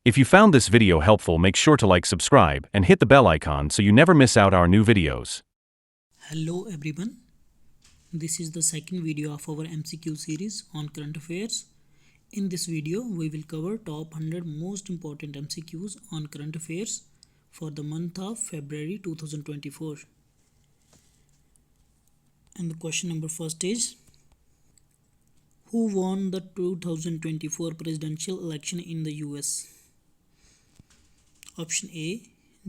If you found this video helpful, make sure to like, subscribe, and hit the bell icon so you never miss out our new videos. Hello everyone, this is the second video of our MCQ series on current affairs. In this video, we will cover top 100 most important MCQs on current affairs for the month of February 2024. And the question number first is, who won the 2024 presidential election in the US? Option A,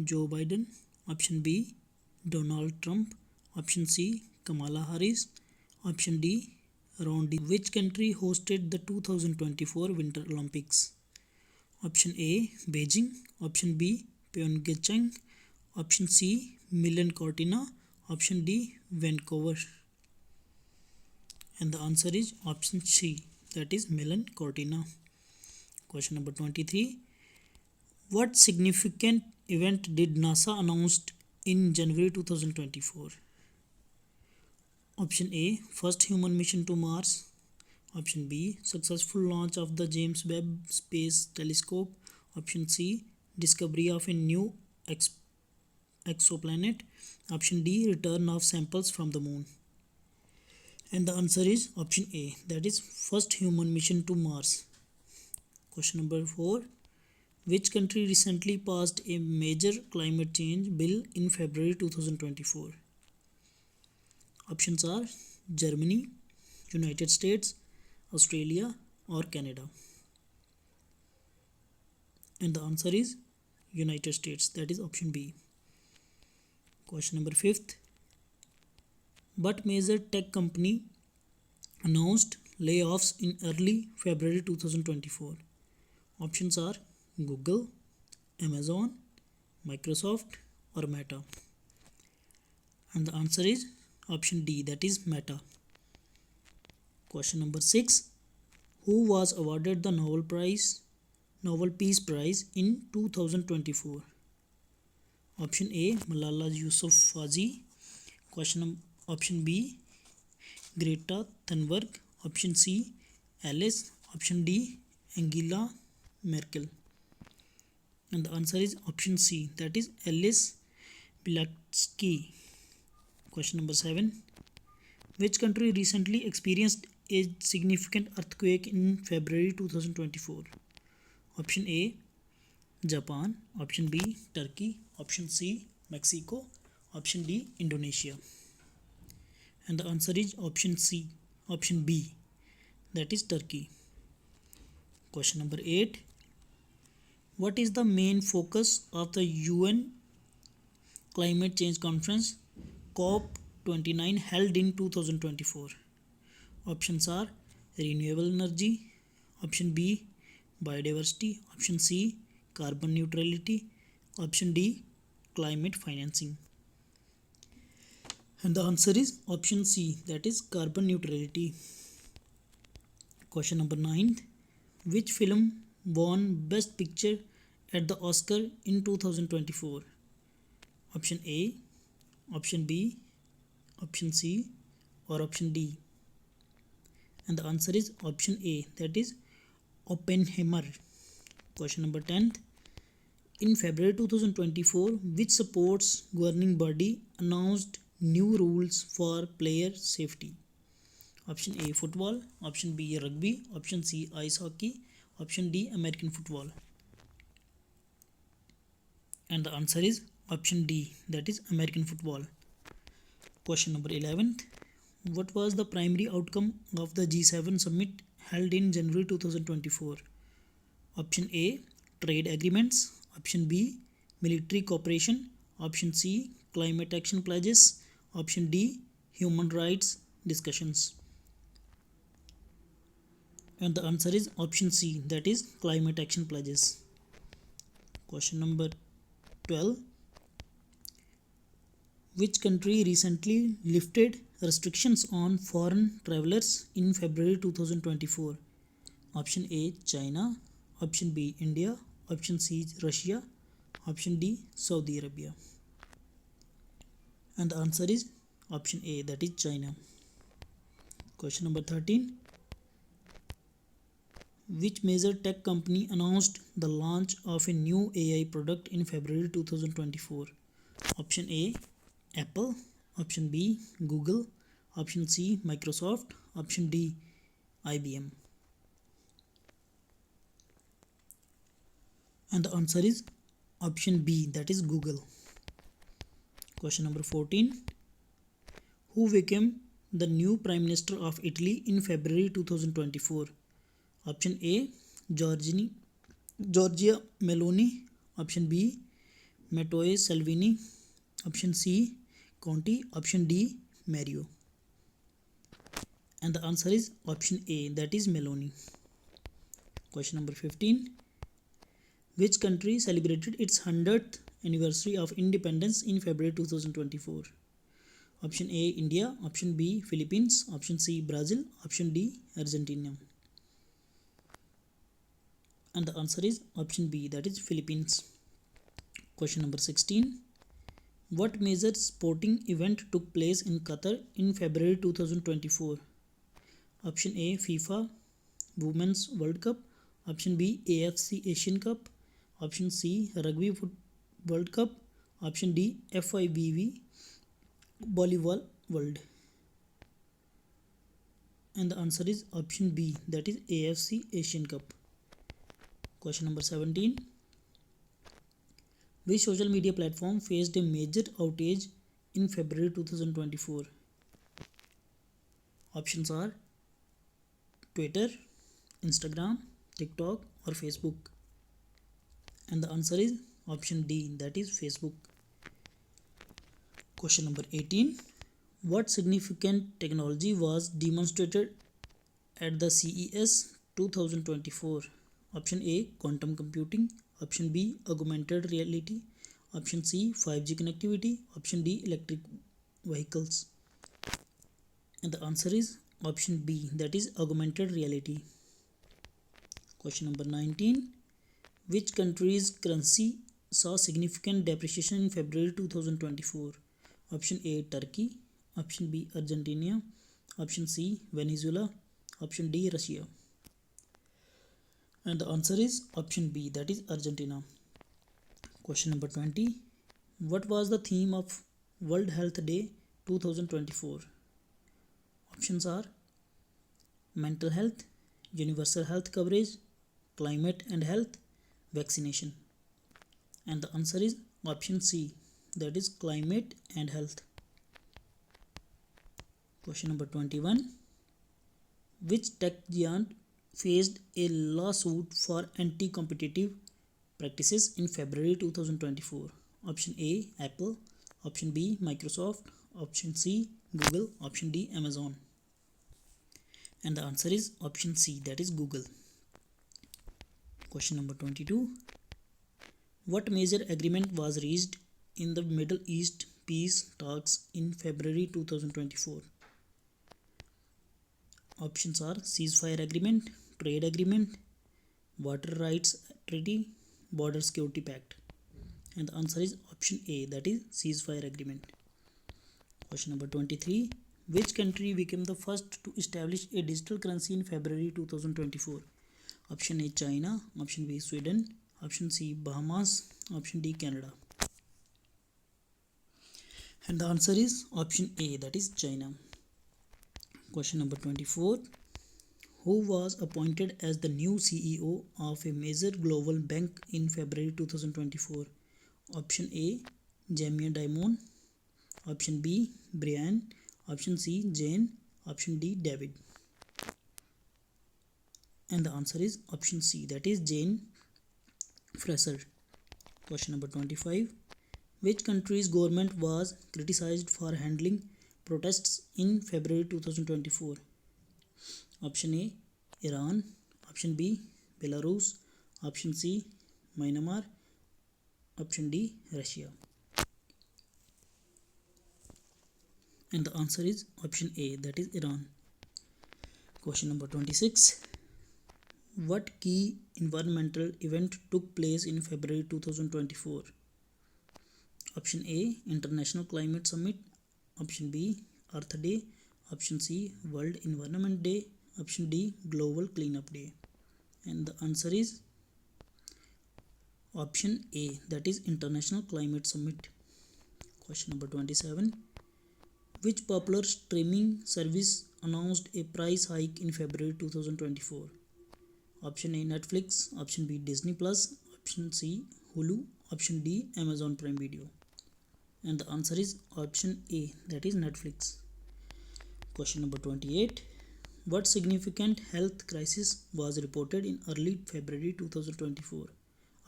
Joe Biden. Option B, Donald Trump. Option C, Kamala Harris. Option D, Ron DeSantis. Which country hosted the 2024 Winter Olympics? Option A, Beijing. Option B, Pyeongchang. Option C, Milan Cortina. Option D, Vancouver. And the answer is option C, that is Milan Cortina. Question number 23. What significant event did NASA announce in January 2024? Option A, first human mission to Mars. Option B, successful launch of the James Webb Space Telescope. Option C, discovery of a new exoplanet. Option D, return of samples from the moon. And the answer is option A, that is first human mission to Mars. Question number 4. Which country recently passed a major climate change bill in February 2024? Options are Germany, United States, Australia, or Canada. And the answer is United States, that is option B. Question number 5. What major tech company announced layoffs in early February 2024? Options are Google, Amazon, Microsoft, or Meta. And the answer is option D, that is Meta. Question number 6. Who was awarded the Nobel Peace Prize in 2024? Option A, Malala Yousafzai. Option B, Greta Thunberg. Option C, Alice. Option D, Angela Merkel. And the answer is option C, that is Alice Bilatsky. Question number 7. Which country recently experienced a significant earthquake in February 2024? Option A, Japan. Option B, Turkey. Option C, Mexico. Option D, Indonesia. And the answer is option C, option B, that is Turkey. Question number 8. What is the main focus of the UN Climate Change Conference COP29 held in 2024? Options are renewable energy. Option B, biodiversity. Option C, carbon neutrality. Option D, climate financing. And the answer is option C, that is carbon neutrality. Question number 9. Which film won Best Picture at the Oscar in 2024? Option A, option B, option C, or option D. And the answer is option A, that is Oppenheimer. Question number 10. In February 2024, which sports governing body announced new rules for player safety? Option A, football. Option B, rugby. Option C, ice hockey. Option D, American football. And the answer is option D, that is American football. Question number 11. What was the primary outcome of the G7 summit held in January 2024? Option A, trade agreements. Option B, military cooperation. Option C, climate action pledges. Option D, human rights discussions. And the answer is option C, that is climate action pledges. Question number 12. Which country recently lifted restrictions on foreign travelers in February 2024? Option A, China. Option B, India. Option C, Russia. Option D, Saudi Arabia. And the answer is option A, that is China. Question number 13. Which major tech company announced the launch of a new AI product in February 2024? Option A, Apple. Option B, Google. Option C, Microsoft. Option D, IBM. And the answer is option B, that is Google. Question number 14. Who became the new Prime Minister of Italy in February 2024? Option A, Giorgia Meloni. Option B, Matteo Salvini. Option C, Conte. Option D, Mario. And the answer is option A, that is Meloni. Question number 15. Which country celebrated its 100th anniversary of independence in February 2024? Option A, India. Option B, Philippines. Option C, Brazil. Option D, Argentina. And the answer is option B, that is Philippines. Question number 16. What major sporting event took place in Qatar in February 2024? Option A, FIFA Women's World Cup. Option B, AFC Asian Cup. Option C, Rugby World Cup. Option D, FIVB Volleyball World. And the answer is option B, that is AFC Asian Cup. Question number 17. Which social media platform faced a major outage in February 2024? Options are Twitter, Instagram, TikTok or Facebook. And the answer is option D, that is Facebook. Question number 18. What significant technology was demonstrated at the CES 2024? Option A, quantum computing. Option B, augmented reality. Option C, 5G connectivity. Option D, electric vehicles. And the answer is option B, that is augmented reality. Question number 19. Which country's currency saw significant depreciation in February 2024? Option A, Turkey. Option B, Argentina. Option C, Venezuela. Option D, Russia. And the answer is option B, that is Argentina. Question number 20. What was the theme of World Health Day 2024? Options are mental health, universal health coverage, climate and health, vaccination. And the answer is option C, that is climate and health. Question number 21. Which tech giant faced a lawsuit for anti-competitive practices in February 2024? Option A, Apple. Option B, Microsoft. Option C, Google. Option D, Amazon. And the answer is option C, that is Google. Question number 22. What major agreement was reached in the Middle East peace talks in February 2024? Options are ceasefire agreement, trade agreement, water rights treaty, border security pact. And the answer is option A, that is ceasefire agreement. Question number 23. Which country became the first to establish a digital currency in February 2024? Option A, China. Option B, Sweden. Option C, Bahamas. Option D, Canada. And the answer is option A, that is China. Question number 24. Who was appointed as the new CEO of a major global bank in February 2024? Option A, Jamie Dimon. Option B, Brian. Option C, Jane. Option D, David. And the answer is option C, that is Jane Fraser. Question number 25. Which country's government was criticized for handling protests in February 2024? Option A, Iran. Option B, Belarus. Option C, Myanmar. Option D, Russia. And the answer is option A, that is Iran. Question number 26. What key environmental event took place in February 2024? Option A, International Climate Summit. Option B, Earth Day. Option C, World Environment Day. Option D, Global Cleanup Day. And the answer is option A, that is International Climate Summit. Question number 27. Which popular streaming service announced a price hike in February 2024? Option A, Netflix. Option B, Disney Plus. Option C, Hulu. Option D, Amazon Prime Video. And the answer is option A, that is Netflix. Question number 28. What significant health crisis was reported in early February 2024?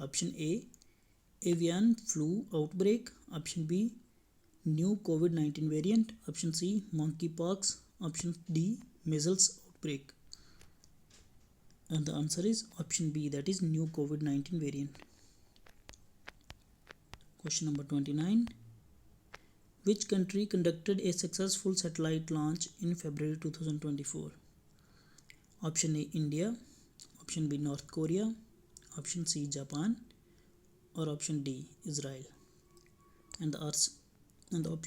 Option A, avian flu outbreak. Option B, new COVID-19 variant. Option C, monkeypox. Option D, measles outbreak. And the answer is option B, that is new COVID-19 variant. Question number 29. Which country conducted a successful satellite launch in February 2024? Option A, India. Option B, North Korea. Option C, Japan. Or option D, Israel. And the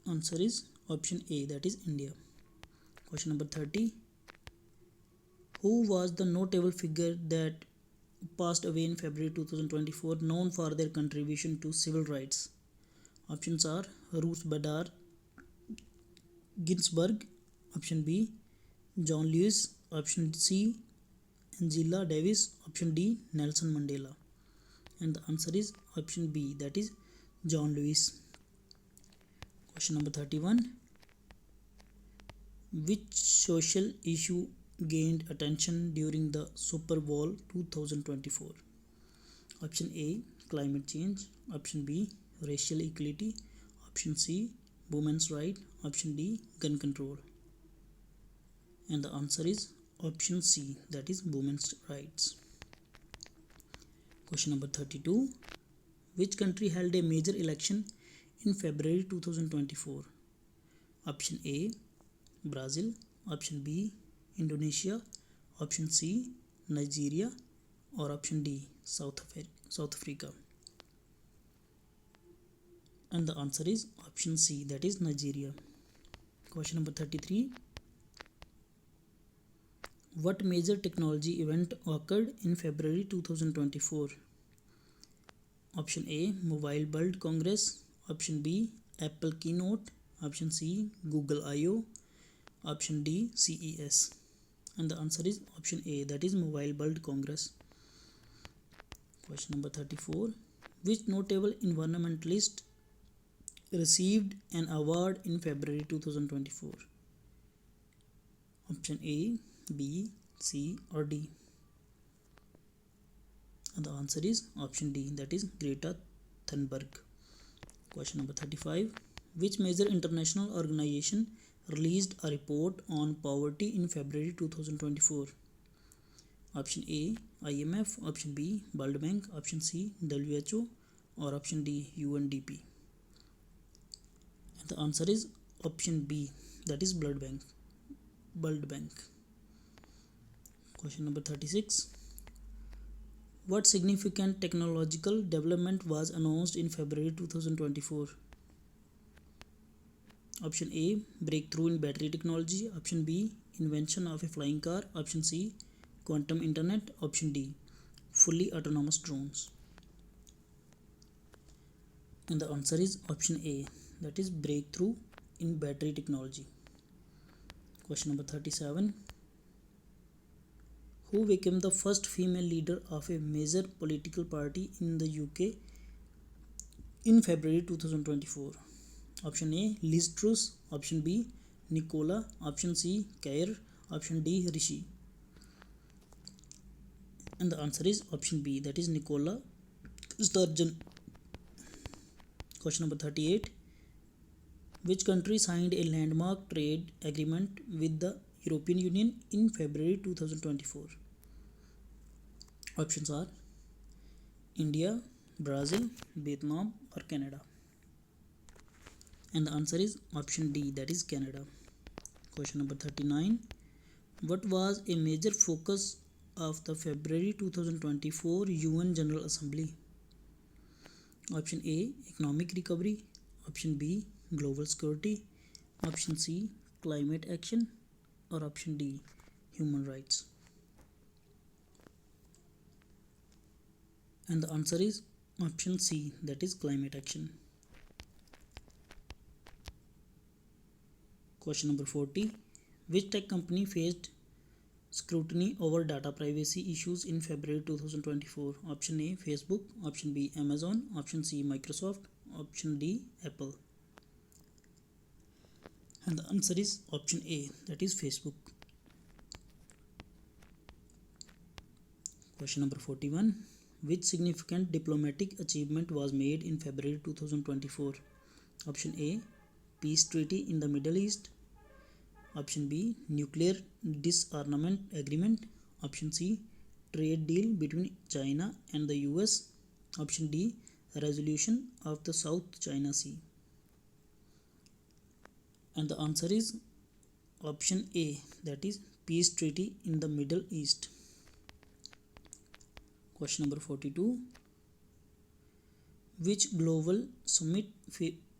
answer is option A, that is India. Question number 30. Who was the notable figure that passed away in February 2024 known for their contribution to civil rights? Options are Ruth Bader Ginsburg. Option B, John Lewis. Option C, Angela Davis. Option D, Nelson Mandela. And the answer is option B, that is John Lewis. Question number 31. Which social issue gained attention during the Super Bowl 2024? Option A, climate change. Option B, racial equality. Option C, women's right. Option D, gun control. And the answer is option C, that is women's rights. Question number 32. Which country held a major election in February 2024? Option A, Brazil. Option B, Indonesia. Option C, Nigeria. Or option D, South Africa. And the answer is option C, that is Nigeria. Question number 33. What major technology event occurred in February 2024? Option A, Mobile World Congress. Option B, Apple Keynote. Option C, Google I/O. Option D, CES. And the answer is option A, that is Mobile World Congress. Question number 34. Which notable environmentalist received an award in February 2024? Option A, B, C or D. And the answer is option D, that is Greta Thunberg. Question number 35. Which major international organization released a report on poverty in February 2024? Option A, IMF. Option B, World Bank. Option C, WHO. Or option D, UNDP. And the answer is option B, that is World Bank. Question number 36. What significant technological development was announced in February 2024? Option A, breakthrough in battery technology. Option B, invention of a flying car. Option C, quantum internet. Option D, fully autonomous drones. And the answer is option A, that is breakthrough in battery technology. Question number 37. Who became the first female leader of a major political party in the UK in February 2024? Option A, Liz Truss. Option B, Nicola. Option C, Keir. Option D, Rishi. And the answer is option B, that is Nicola Sturgeon. Question number 38. Which country signed a landmark trade agreement with the European Union in February 2024? Options are India, Brazil, Vietnam or Canada. And the answer is option D, that is Canada. Question number 39. What was a major focus of the February 2024 UN General Assembly? Option A, economic recovery. Option B, global security. Option C, climate action. Or option D, human rights. And the answer is option C, that is climate action. Question number 40. Which tech company faced scrutiny over data privacy issues in February 2024? Option A, Facebook. Option B, Amazon. Option C, Microsoft. Option D, Apple. And the answer is option A, that is Facebook. Question number 41. Which significant diplomatic achievement was made in February 2024? Option A, peace treaty in the Middle East. Option B, nuclear disarmament agreement. Option C, trade deal between China and the US. Option D, resolution of the South China Sea. And the answer is option A, that is peace treaty in the Middle East. Question number 42. Which global summit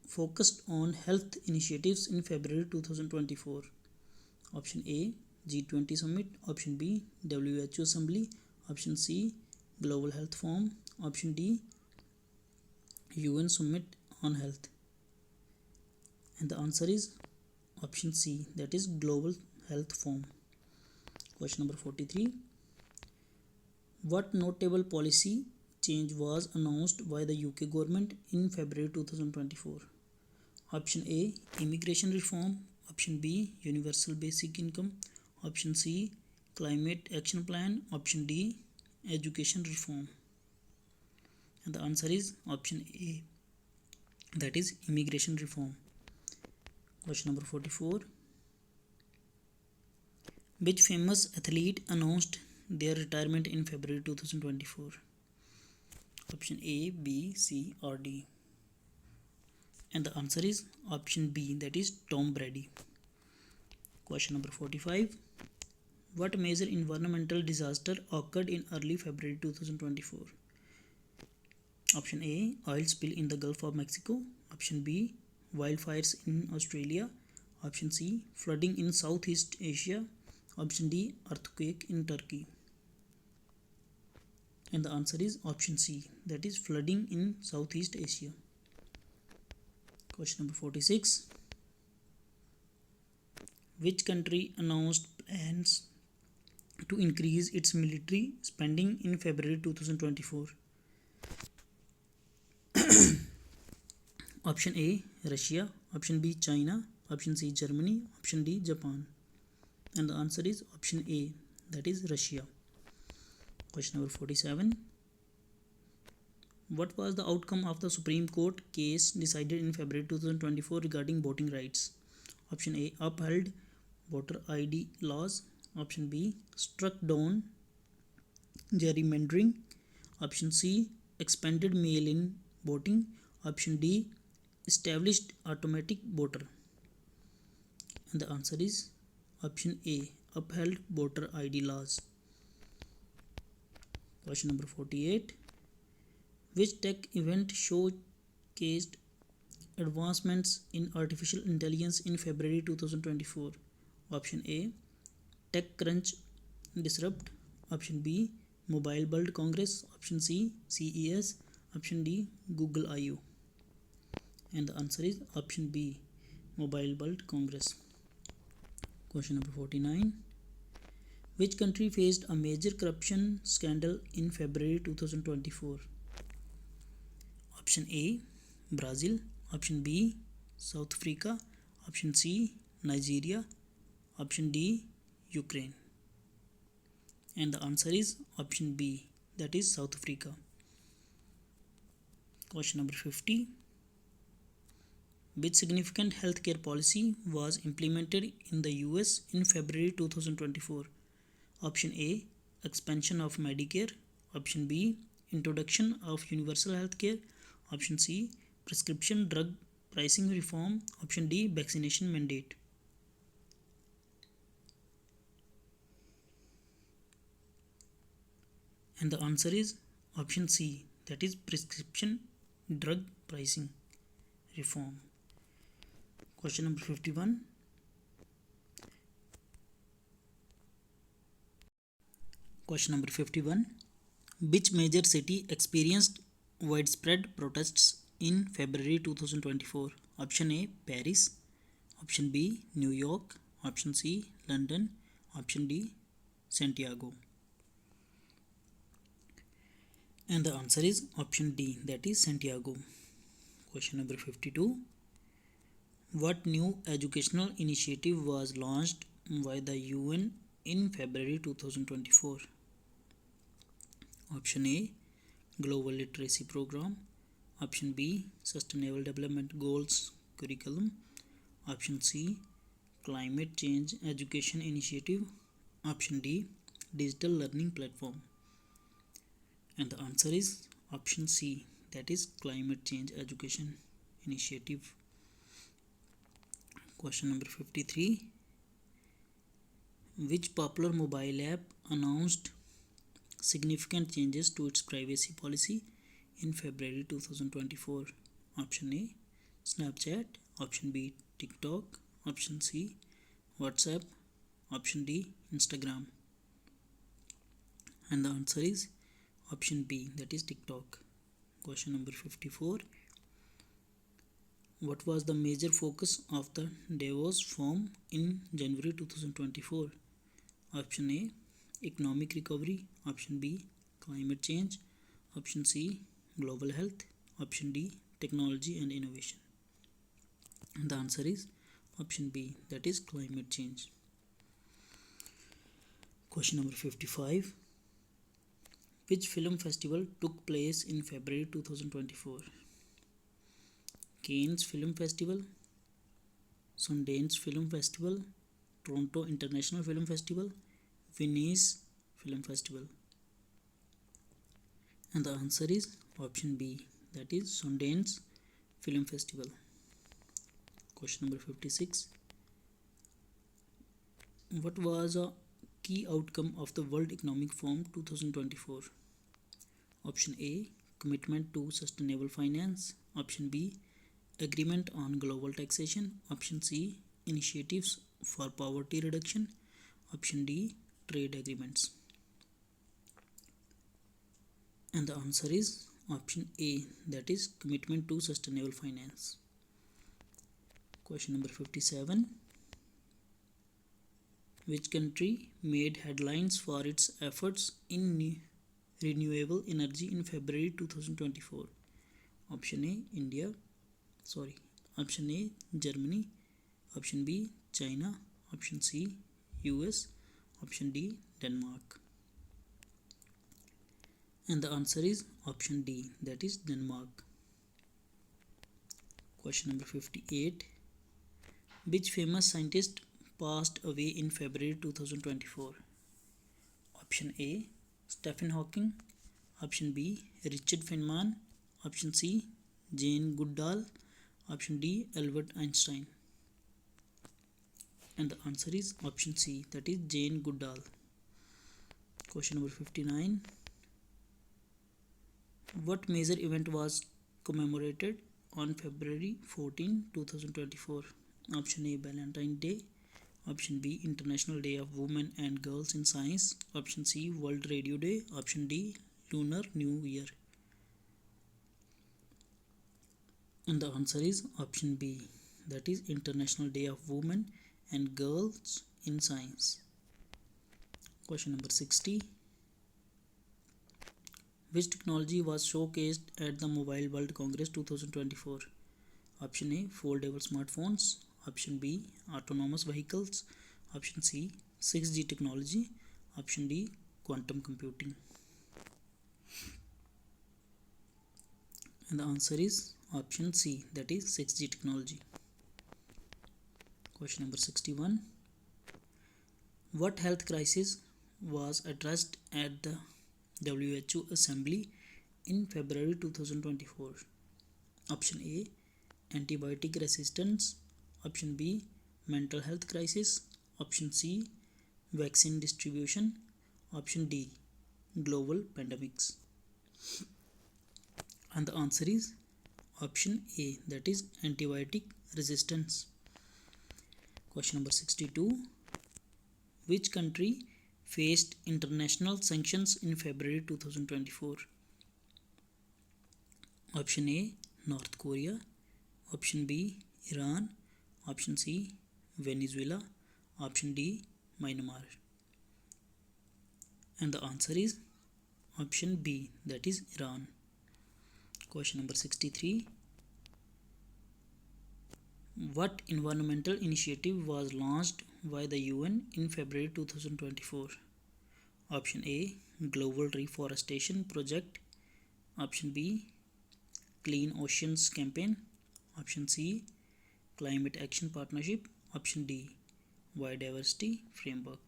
focused on health initiatives in February 2024? Option A, G20 summit. Option B, WHO assembly. Option C, global health forum. Option D, UN summit on health. And the answer is option C, that is global health forum. Question number 43. What notable policy change was announced by the UK government in February 2024? Option A, immigration reform. Option B, universal basic income. Option C, climate action plan. Option D, education reform. And the answer is option A, that is immigration reform. Question number 44. Which famous athlete announced their retirement in February 2024? Option A, B, C or D. And the answer is option B, that is Tom Brady. Question number 45. What major environmental disaster occurred in early February 2024? Option A, oil spill in the Gulf of Mexico. Option B, wildfires in Australia. Option C, flooding in Southeast Asia. Option D, earthquake in Turkey. And the answer is option C, that is flooding in Southeast Asia. Question number 46. Which country announced plans to increase its military spending in February 2024? Option A, Russia. Option B, China. Option C, Germany. Option D, Japan. And the answer is option A, that is Russia. Question number 47. What was the outcome of the Supreme Court case decided in February 2024 regarding voting rights? Option A, upheld voter ID laws. Option B, struck down gerrymandering. Option C, expanded mail-in voting. Option D, established automatic voter. And the answer is option A, upheld voter ID laws. Question number 48. Which tech event showcased advancements in artificial intelligence in February 2024? Option A, TechCrunch Disrupt. Option B, Mobile World Congress. Option C, CES. Option D, Google I/O. And the answer is option B, Mobile World Congress. Question number 49. Which country faced a major corruption scandal in February 2024? Option A, Brazil. Option B, South Africa. Option C, Nigeria. Option D, Ukraine. And the answer is option B, that is South Africa. Question number 50. Which significant healthcare policy was implemented in the US in February 2024? Option A, expansion of Medicare. Option B, introduction of universal healthcare. Option C, prescription drug pricing reform. Option D, vaccination mandate. And the answer is option C, that is prescription drug pricing reform. Question number 51. Question number 51. Which major city experienced widespread protests in February 2024? Option A Paris, option B New York, option C London, option D Santiago. And the answer is option D, that is Santiago. Question number 52. What new educational initiative was launched by the UN in February 2024? Option A Global Literacy Program, option B Sustainable Development Goals Curriculum, option C Climate Change Education Initiative, option D Digital Learning Platform. And the answer is option C, that is Climate Change Education Initiative. Question number 53. Which popular mobile app announced significant changes to its privacy policy in February 2024? Option A Snapchat, option B TikTok, option C WhatsApp, option D Instagram. And the answer is option B, that is TikTok. Question number 54. What was the major focus of the Davos Forum in January 2024? Option A Economic recovery, option B climate change, option C global health, option D technology and innovation. And the answer is option B, that is climate change. Question number 55. Which film festival took place in February 2024? Cannes Film Festival, Sundance Film Festival, Toronto International Film Festival, Venice Film Festival. And the answer is option B, that is Sundance Film Festival. Question number 56. What was a key outcome of the World Economic Forum 2024? Option A Commitment to Sustainable Finance, option B Agreement on Global Taxation, option C Initiatives for Poverty Reduction, option D Trade Agreements. And the answer is option A, that is Commitment to Sustainable Finance. Question number 57. Which country made headlines for its efforts in renewable energy in February 2024? Option A Option A Germany, option B China, option C US, option D Denmark. And the answer is option D, that is Denmark. Question number 58. Which famous scientist passed away in February 2024? Option A Stephen Hawking, option B Richard Feynman, option C Jane Goodall, option D Albert Einstein. And the answer is option C, that is Jane Goodall. Question number 59. What major event was commemorated on February 14, 2024? Option A Valentine's Day, option B International Day of Women and Girls in Science, option C World Radio Day, option D Lunar New Year. And the answer is option B, that is International Day of Women and Girls in Science. Question number 60. Which technology was showcased at the Mobile World Congress 2024? Option A Foldable smartphones, option B autonomous vehicles, option C 6G technology, option D quantum computing. And the answer is option C, that is 6G technology. Question number 61. What health crisis was addressed at the WHO Assembly in February 2024? Option A Antibiotic resistance, option B mental health crisis, option C vaccine distribution, option D global pandemics. And the answer is option A, that is antibiotic resistance. Question number 62. Which country faced international sanctions in February 2024? Option A, North Korea. Option B, Iran. Option C, Venezuela. Option D, Myanmar. And the answer is option B, that is Iran. Question number 63. What environmental initiative was launched by the UN in February 2024? Option A, Global Reforestation Project. Option B, Clean Oceans Campaign. Option C, Climate Action Partnership. Option D, Biodiversity Framework.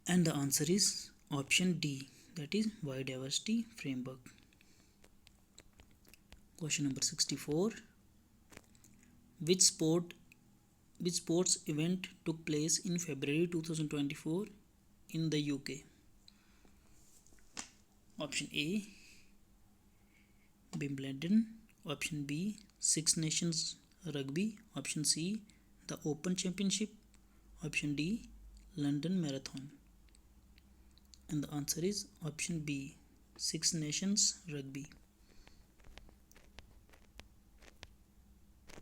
And the answer is option D, that is Biodiversity Framework. Question number 64. Which sports event took place in February 2024 in the UK? Option A, Wimbledon. Option B, Six Nations Rugby. Option C, the Open Championship. Option D, London Marathon. And the answer is option B, Six Nations Rugby.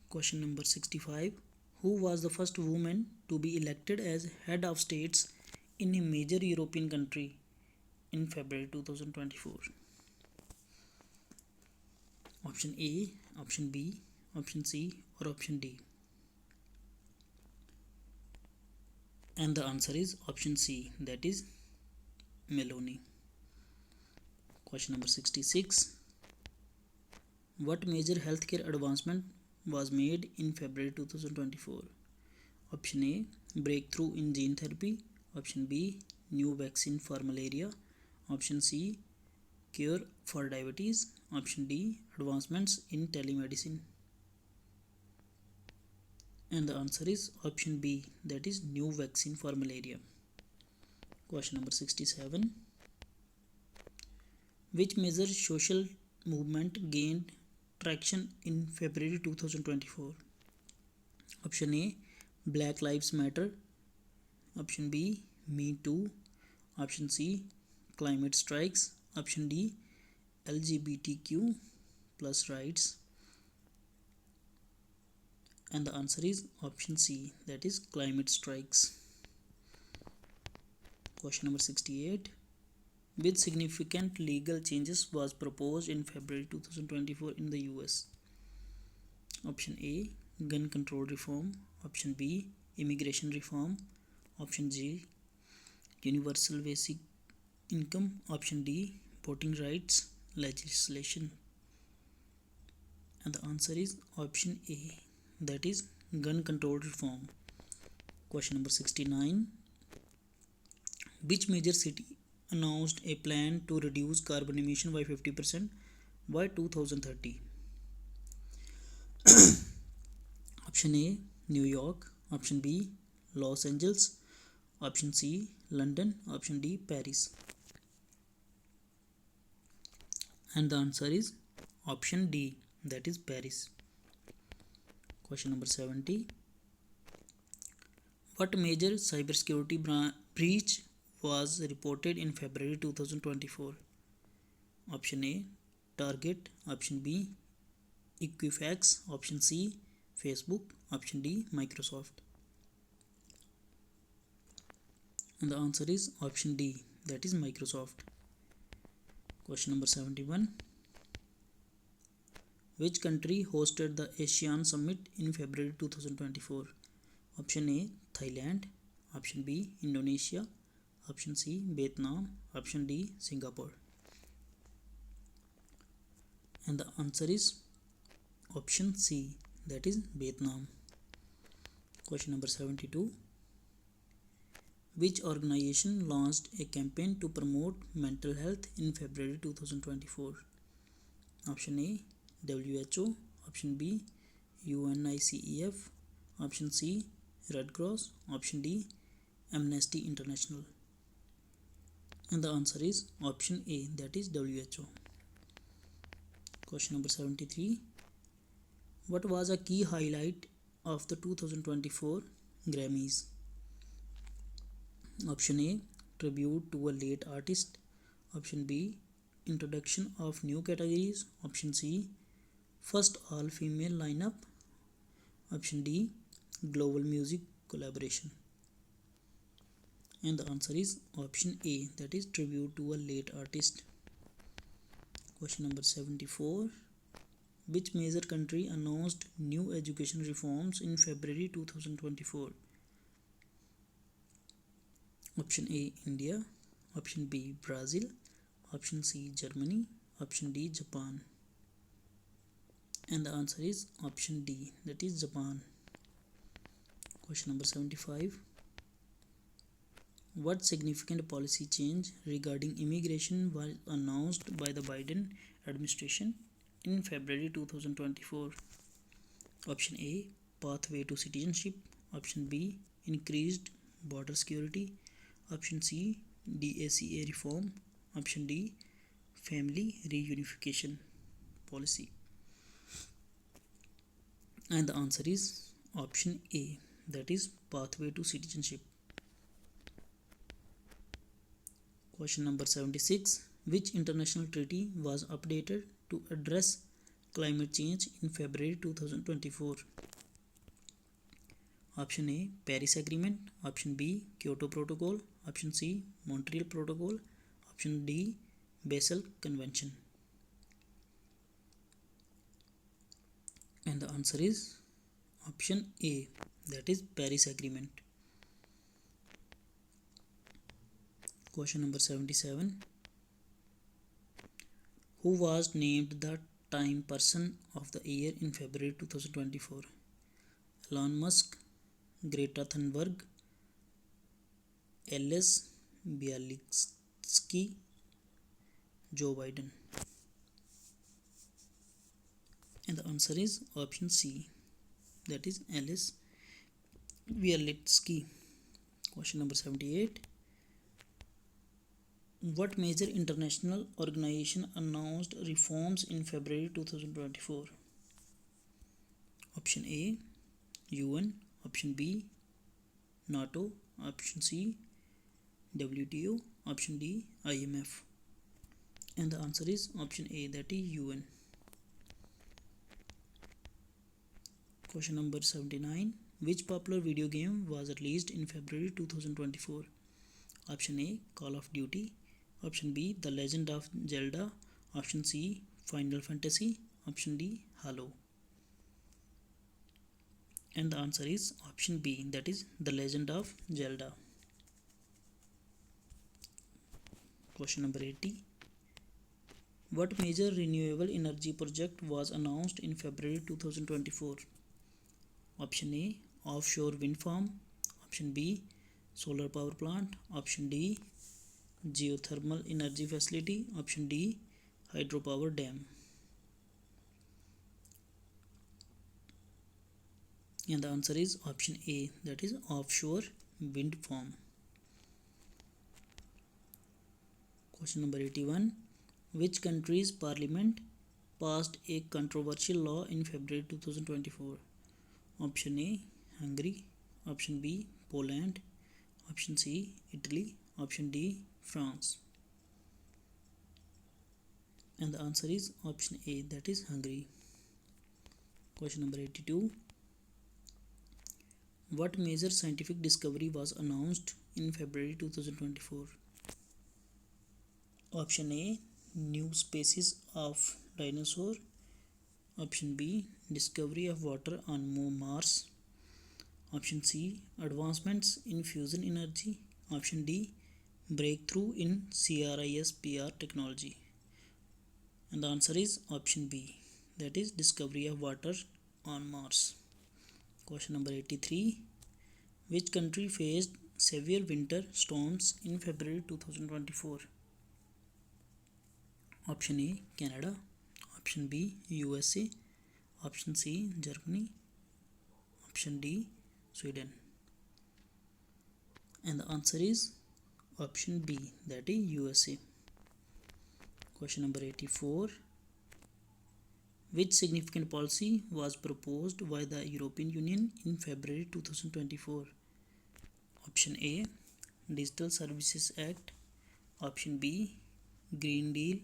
Question number 65. Who was the first woman to be elected as head of states in a major European country in February 2024? Option A, option B, option C, or option D? And the answer is option C, that is Meloni. Question number 66. What major healthcare advancement was made in February 2024? Option A, breakthrough in gene therapy. Option B, new vaccine for malaria. Option C, cure for diabetes. Option D, advancements in telemedicine. And the answer is option B, that is new vaccine for malaria. Question number 67. Which major social movement gained traction in February 2024? Option A, Black Lives Matter. Option B, Me Too. Option C, climate strikes. Option D, LGBTQ plus rights. And the answer is option C, that is climate strikes. Question number 68. Which significant legal changes was proposed in February 2024 in the US? Option A, gun control reform. Option B, immigration reform. Option G, universal basic income. Option D, voting rights legislation. And the answer is option A, that is gun control reform. Question number 69. Which major city announced a plan to reduce carbon emission by 50% by 2030? Option A, New York. Option B, Los Angeles. Option C, London. Option D, Paris. And the answer is option D, that is Paris. Question number 70. What major cybersecurity breach was reported in February 2024? Option A, Target. Option B, Equifax. Option C, Facebook. Option D, Microsoft. And the answer is option D, that is Microsoft. Question number 71. Which country hosted the ASEAN Summit in February 2024? Option A, Thailand. Option B, Indonesia. Option C, Vietnam. Option D, Singapore. And the answer is option C, that is Vietnam. Question number 72. Which organization launched a campaign to promote mental health in February 2024? Option A, WHO. Option B, UNICEF. Option C, Red Cross. Option D, Amnesty International. And the answer is option A, that is WHO. Question number 73. What was a key highlight of the 2024 Grammys? Option A, tribute to a late artist. Option B, introduction of new categories. Option C, first all-female lineup. Option D, global music collaboration. And the answer is option A, that is tribute to a late artist. Question number 74. Which major country announced new education reforms in February 2024? Option A, India. Option B, Brazil. Option C, Germany. Option D, Japan. And the answer is option D, that is Japan. Question number 75. What significant policy change regarding immigration was announced by the Biden administration in February 2024? Option A, pathway to citizenship. Option B, increased border security. Option C, DACA reform. Option D, family reunification policy. And the answer is option A, that is pathway to citizenship. Question number 76. Which international treaty was updated to address climate change in February 2024? Option A, Paris Agreement. Option B, Kyoto Protocol. Option C, Montreal Protocol. Option D, Basel Convention. And the answer is option A, that is Paris Agreement. Question number 77. Who was named the Time Person of the Year in February 2024? Elon Musk, Greta Thunberg, Alice Bialitsky, Joe Biden. And the answer is option C, that is Alice Bialitsky. Question number 78. What major international organization announced reforms in February 2024? Option A, UN. Option B, NATO. Option C, WTO. Option D, IMF. And the answer is option A, that is UN. Question number 79. Which popular video game was released in February 2024? Option A, Call of Duty. Option B, The Legend of Zelda. Option C, Final Fantasy. Option D, Halo. And the answer is option B, that is The Legend of Zelda. Question number 80. What major renewable energy project was announced in February 2024? Option A, offshore wind farm. Option B, solar power plant. Option D, geothermal energy facility. Option D, hydropower dam. And the answer is option A, that is offshore wind farm. Question number 81. Which country's parliament passed a controversial law in February 2024? Option A, Hungary. Option B, Poland. Option C, Italy. Option D, France. And the answer is option A, that is Hungary. Question number 82. What major scientific discovery was announced in February 2024? Option A, new species of dinosaur. Option B, discovery of water on Mars. Option C, advancements in fusion energy. Option D, breakthrough in CRISPR technology. And the answer is option B, that is discovery of water on Mars. Question number 83. Which country faced severe winter storms in February 2024? Option A, Canada. Option B, USA. Option C, Germany. Option D, Sweden. And the answer is option B, that is USA. Question number 84. Which significant policy was proposed by the European Union in February 2024? Option A, Digital Services Act. Option B, Green Deal.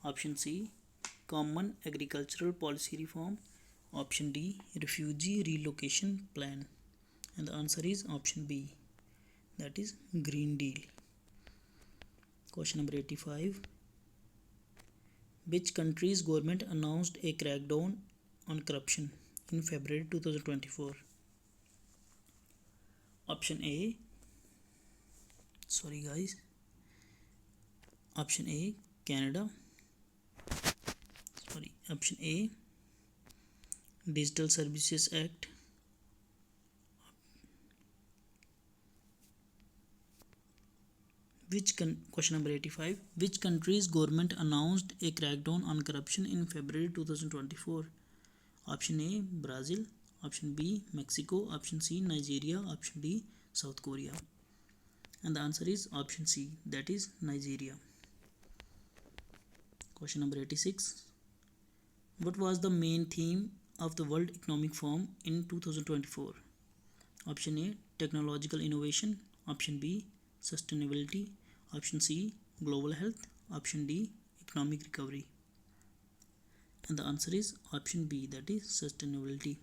Option C, Common Agricultural Policy Reform. Option D, Refugee Relocation Plan. And the answer is option B, that is Green Deal. Question number 85. Which country's government announced a crackdown on corruption in February 2024? Option A, Option A, Canada. Option A, Digital Services Act. Question number 85. Which country's government announced a crackdown on corruption in February 2024? Option A, Brazil. Option B, Mexico. Option C, Nigeria. Option D, South Korea. And the answer is option C, that is Nigeria. Question number 86. What was the main theme of the World Economic Forum in 2024? Option A, technological innovation. Option B, sustainability. Option C, global health. Option D, economic recovery. And the answer is option B, that is sustainability.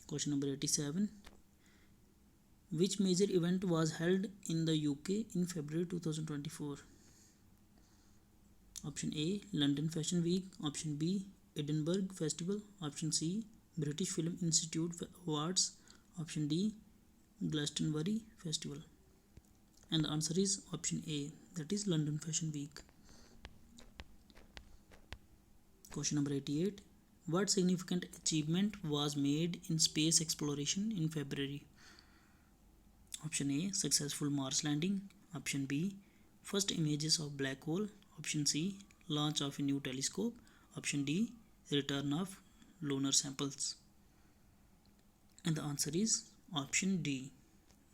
Question number 87. Which major event was held in the UK in February 2024? Option A, London Fashion Week. Option B, Edinburgh Festival. Option C, British Film Institute Awards. Option D, Glastonbury Festival. And the answer is option A, that is London Fashion Week. Question number 88. What significant achievement was made in space exploration in February? Option A, successful Mars landing. Option B, first images of black hole. Option C, launch of a new telescope. Option D, return of lunar samples. And the answer is option D,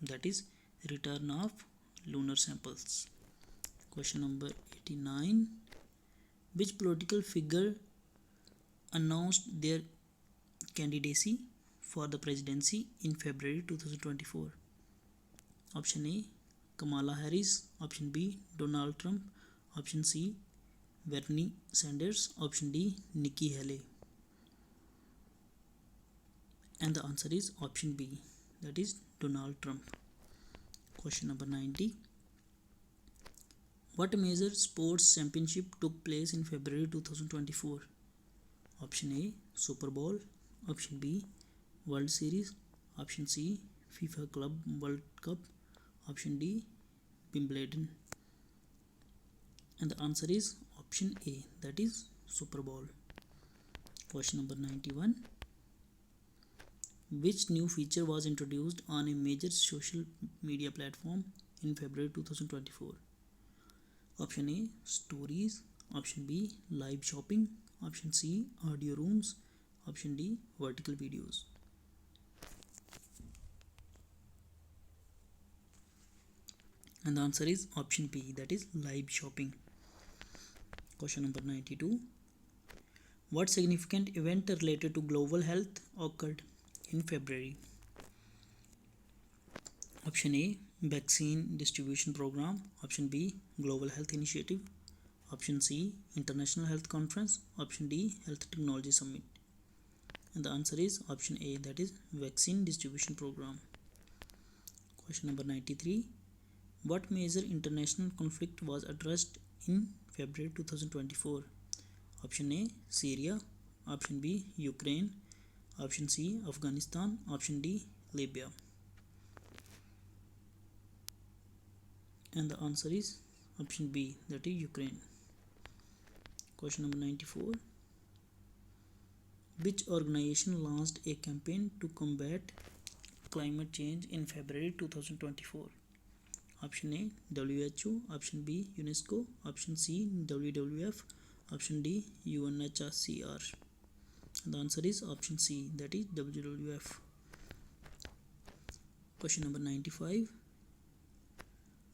that is return of lunar samples. Question number 89. Which political figure announced their candidacy for the presidency in February 2024? Option A, Kamala Harris. Option B, Donald Trump. Option C, Bernie Sanders. Option D, Nikki Haley. And the answer is option B, that is Donald Trump. Question number 90. What major sports championship took place in February 2024? Option A, Super Bowl. Option B, World Series. Option C, FIFA Club World Cup. Option D, Wimbledon. And the answer is option A, that is Super Bowl. Question number 91. Which new feature was introduced on a major social media platform in February 2024? Option A, stories. Option B, live shopping. Option C, audio rooms. Option D, vertical videos. And the answer is option B, that is live shopping. Question number 92. What significant event related to global health occurred in February? Option A, vaccine distribution program. Option B, global health initiative. Option C, international health conference. Option D, health technology summit. And the answer is option A, that is vaccine distribution program. Question number 93. What major international conflict was addressed in February 2024? Option A, Syria. Option B, Ukraine. Option C, Afghanistan. Option D, Libya. And the answer is option B, that is Ukraine. Question number 94. Which organization launched a campaign to combat climate change in February 2024? Option A, WHO. Option B, UNESCO. Option C, WWF. Option D, UNHCR. The answer is option C, that is WWF. Question number 95.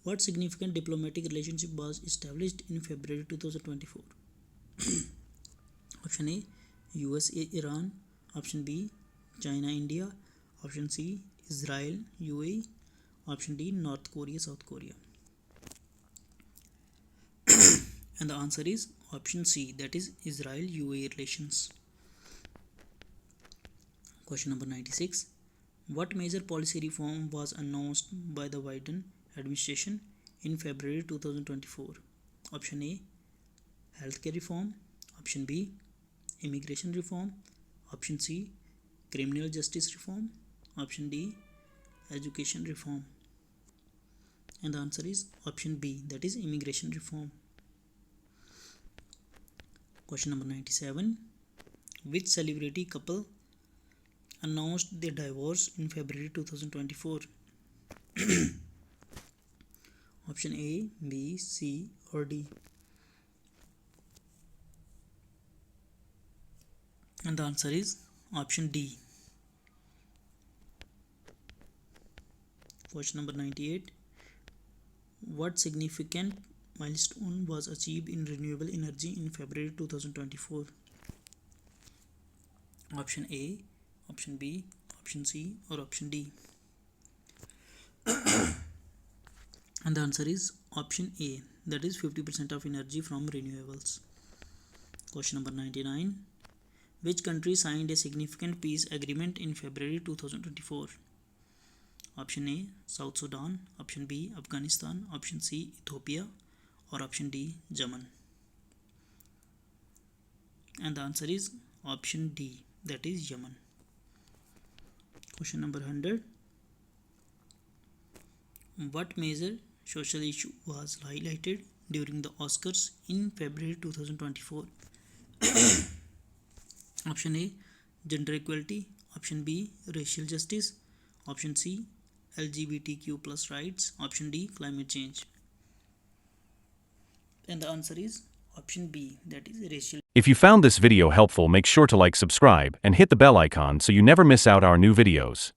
What significant diplomatic relationship was established in February 2024? Option A, USA Iran. Option B, China India. Option C, Israel UAE. Option D, North Korea, South Korea. And the answer is option C, that is Israel-UAE relations. Question number 96. What major policy reform was announced by the Biden administration in February 2024? Option A, healthcare reform. Option B, immigration reform. Option C, criminal justice reform. Option D, education reform. And the answer is option B, that is immigration reform. Question number 97. Which celebrity couple announced their divorce in February 2024? Option A, B, C or D. And the answer is option D. Question number 98. What significant milestone was achieved in renewable energy in February 2024? Option A, option B, option C or option D. And the answer is option A, that is 50% of energy from renewables. Question number 99. Which country signed a significant peace agreement in February 2024? Option A, South Sudan. Option B, Afghanistan. Option C, Ethiopia. Or option D, Yemen. And the answer is option D, that is Yemen. Question number 100. What major social issue was highlighted during the Oscars in February 2024? Option A, gender equality. Option B, racial justice. Option C, LGBTQ plus rights. Option D, climate change. And the answer is option B, that is racial. If you found this video helpful, make sure to like, subscribe, and hit the bell icon so you never miss out our new videos.